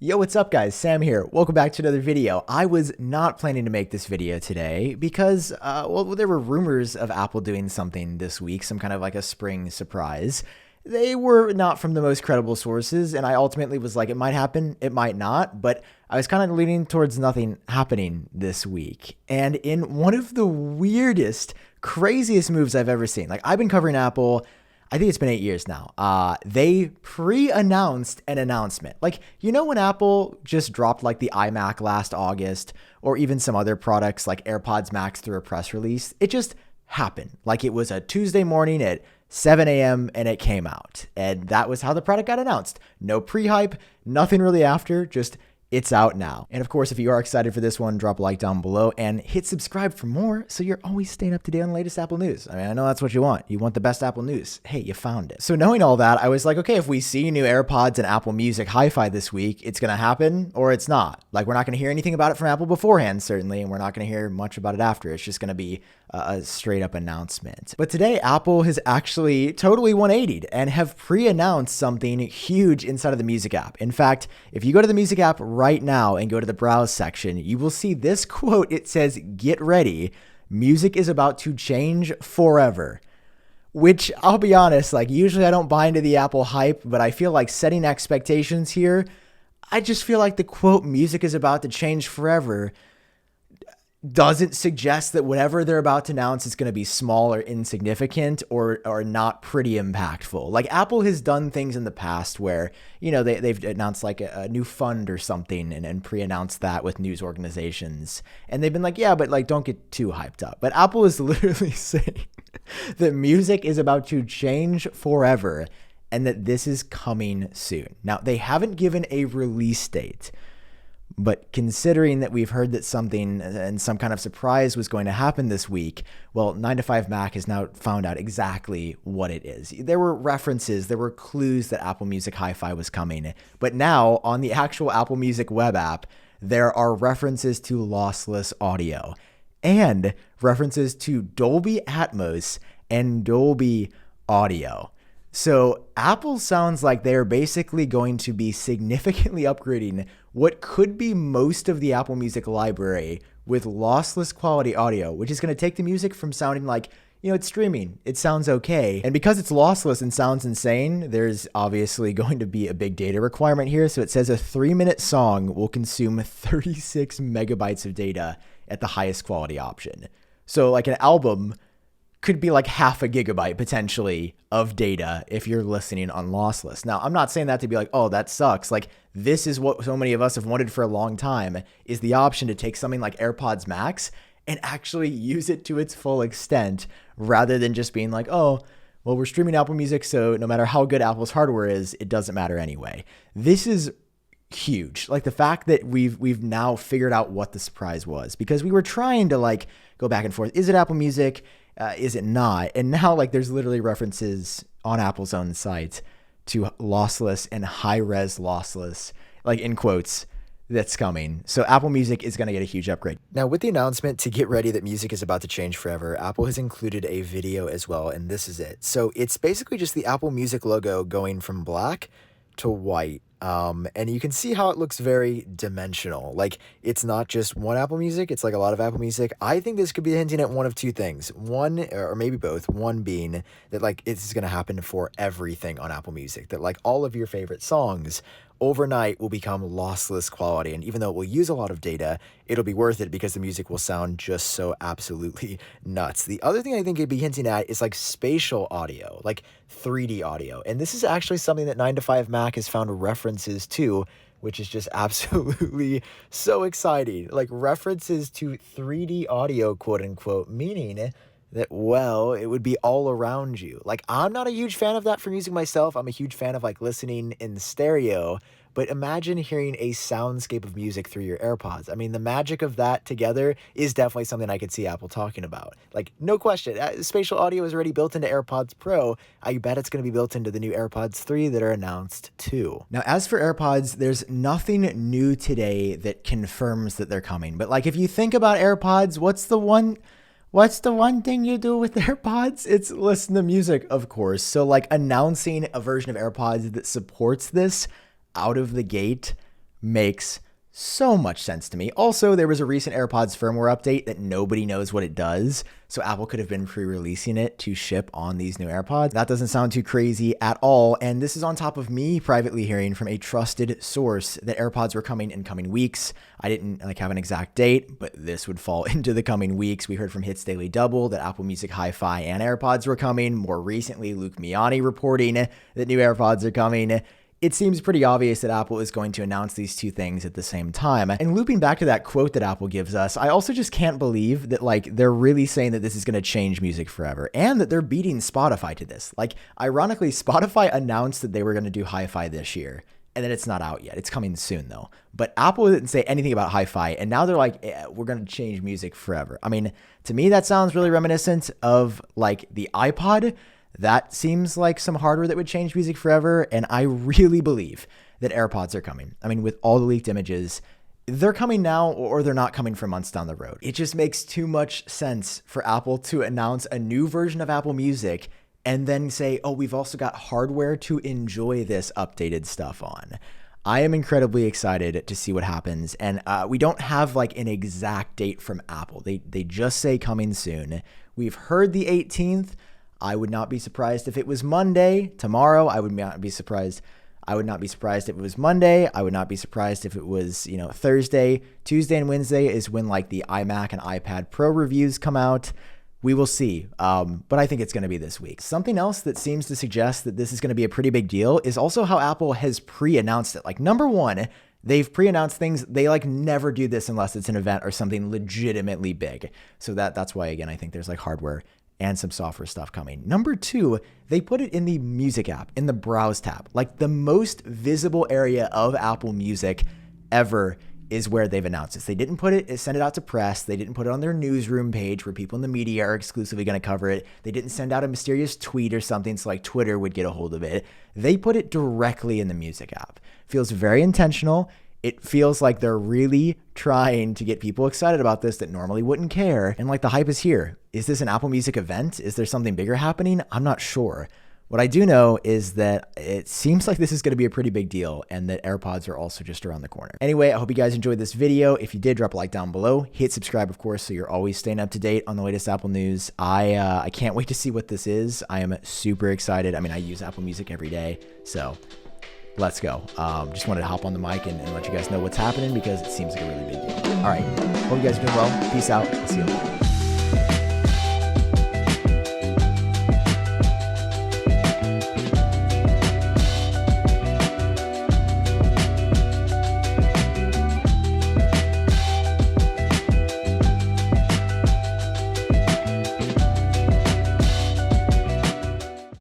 Yo, what's up guys? Sam here. Welcome back to another video. I was not planning to make this video today because, there were rumors of Apple doing something this week, some kind of like a spring surprise. They were not from the most credible sources, and I ultimately was like, it might happen, it might not, but I was kind of leaning towards nothing happening this week. And in one of the weirdest, craziest moves I've ever seen, like I've been covering Apple, I think it's been 8 years now. They pre-announced an announcement. Like, you know, when Apple just dropped like the iMac last August, or even some other products like AirPods Max through a press release, it just happened. Like it was a Tuesday morning at 7 a.m. and it came out. And that was how the product got announced. No pre-hype, nothing really after, just it's out now. And of course, if you are excited for this one, drop a like down below and hit subscribe for more so you're always staying up to date on the latest Apple news. I mean, I know that's what you want. You want the best Apple news. Hey, you found it. So knowing all that, I was like, okay, if we see new AirPods and Apple Music Hi-Fi this week, it's going to happen or it's not. Like, we're not going to hear anything about it from Apple beforehand, certainly, and we're not going to hear much about it after. It's just going to be a straight up announcement. But today, Apple has actually totally 180'd and have pre-announced something huge inside of the Music app. In fact, if you go to the Music app right now and go to the browse section, you will see this quote. It says, "Get ready. Music is about to change forever." Which, I'll be honest, like usually I don't buy into the Apple hype, but I feel like setting expectations here, I just feel like the quote, "music is about to change forever," doesn't suggest that whatever they're about to announce is going to be small or insignificant or not pretty impactful. Like Apple has done things in the past where, you know, they've announced like a new fund or something and pre-announced that with news organizations. And they've been like, yeah, but like, don't get too hyped up. But Apple is literally saying that music is about to change forever and that this is coming soon. Now, they haven't given a release date. But considering that we've heard that something and some kind of surprise was going to happen this week, well, 9to5Mac has now found out exactly what it is. There were references, there were clues that Apple Music Hi-Fi was coming. But now on the actual Apple Music web app, there are references to lossless audio and references to Dolby Atmos and Dolby Audio. So Apple sounds like they're basically going to be significantly upgrading what could be most of the Apple Music library with lossless quality audio, which is going to take the music from sounding like, you know, it's streaming, it sounds okay. And because it's lossless and sounds insane, there's obviously going to be a big data requirement here. So it says a 3-minute song will consume 36 megabytes of data at the highest quality option. So like an album could be like half a gigabyte potentially of data if you're listening on lossless. Now, I'm not saying that to be like, oh, that sucks. Like, this is what so many of us have wanted for a long time, is the option to take something like AirPods Max and actually use it to its full extent rather than just being like, oh, well, we're streaming Apple Music, so no matter how good Apple's hardware is, it doesn't matter anyway. This is huge. Like the fact that we've now figured out what the surprise was, because we were trying to like go back and forth. Is it Apple Music? Is it not? And now like there's literally references on Apple's own site to lossless and high-res lossless, like in quotes, that's coming. So Apple Music is going to get a huge upgrade. Now, with the announcement to get ready that music is about to change forever, Apple has included a video as well, and this is it. So it's basically just the Apple Music logo going from black to white. And you can see how it looks very dimensional. Like, it's not just one Apple Music, it's like a lot of Apple Music. I think this could be hinting at one of two things. One, or maybe both. One being that, like, this is going to happen for everything on Apple Music. That, like, all of your favorite songs overnight will become lossless quality. And even though it will use a lot of data, it'll be worth it because the music will sound just so absolutely nuts. The other thing I think it'd be hinting at is like spatial audio, like 3D audio. And this is actually something that 9to5Mac has found references to, which is just absolutely so exciting. Like references to 3D audio, quote unquote, meaning that, well, it would be all around you. Like, I'm not a huge fan of that for music myself. I'm a huge fan of like listening in stereo, but imagine hearing a soundscape of music through your AirPods. I mean, the magic of that together is definitely something I could see Apple talking about. Like, no question, spatial audio is already built into AirPods Pro. I bet it's going to be built into the new AirPods 3 that are announced too. Now, as for AirPods, there's nothing new today that confirms that they're coming. But like, if you think about AirPods, what's the one thing you do with AirPods? It's listen to music, of course. So like announcing a version of AirPods that supports this out of the gate makes so much sense to me. Also, there was a recent AirPods firmware update that nobody knows what it does, so Apple could have been pre-releasing it to ship on these new AirPods. That doesn't sound too crazy at all, and this is on top of me privately hearing from a trusted source that AirPods were coming in coming weeks. I didn't have an exact date, but this would fall into the coming weeks. We heard from Hits Daily Double that Apple Music Hi-Fi and AirPods were coming. More recently, Luke Miani reporting that new AirPods are coming. It seems pretty obvious that Apple is going to announce these two things at the same time. And looping back to that quote that Apple gives us, I also just can't believe that they're really saying that this is going to change music forever and that they're beating Spotify to this. Ironically, Spotify announced that they were going to do Hi-Fi this year, and then it's not out yet. It's coming soon though. But Apple didn't say anything about Hi-Fi, and now they're like, we're going to change music forever. I mean, to me, that sounds really reminiscent of the iPod. That seems like some hardware that would change music forever, and I really believe that AirPods are coming. I mean, with all the leaked images, they're coming now or they're not coming for months down the road. It just makes too much sense for Apple to announce a new version of Apple Music and then say, oh, we've also got hardware to enjoy this updated stuff on. I am incredibly excited to see what happens, and we don't have an exact date from Apple. They just say coming soon. We've heard the 18th. I would not be surprised if it was Monday. Tomorrow, I would not be surprised. I would not be surprised if it was Monday. I would not be surprised if it was, Thursday. Tuesday and Wednesday is when the iMac and iPad Pro reviews come out. We will see. But I think it's going to be this week. Something else that seems to suggest that this is going to be a pretty big deal is also how Apple has pre-announced it. Number one, they've pre-announced things. They never do this unless it's an event or something legitimately big. So that's why, again, I think there's hardware and some software stuff coming. Number two, they put it in the Music app, in the Browse tab. The most visible area of Apple Music ever is where they've announced this. They didn't send it out to press. They didn't put it on their newsroom page where people in the media are exclusively going to cover it. They didn't send out a mysterious tweet or something so Twitter would get a hold of it. They put it directly in the Music app. Feels very intentional. It feels like they're really trying to get people excited about this that normally wouldn't care. And the hype is here. Is this an Apple Music event? Is there something bigger happening? I'm not sure. What I do know is that it seems like this is going to be a pretty big deal and that AirPods are also just around the corner. Anyway, I hope you guys enjoyed this video. If you did, drop a like down below. Hit subscribe, of course, so you're always staying up to date on the latest Apple news. I can't wait to see what this is. I am super excited. I mean, I use Apple Music every day, so let's go. Just wanted to hop on the mic and let you guys know what's happening because it seems like a really big deal. All right. Hope you guys are doing well. Peace out. I'll see you later.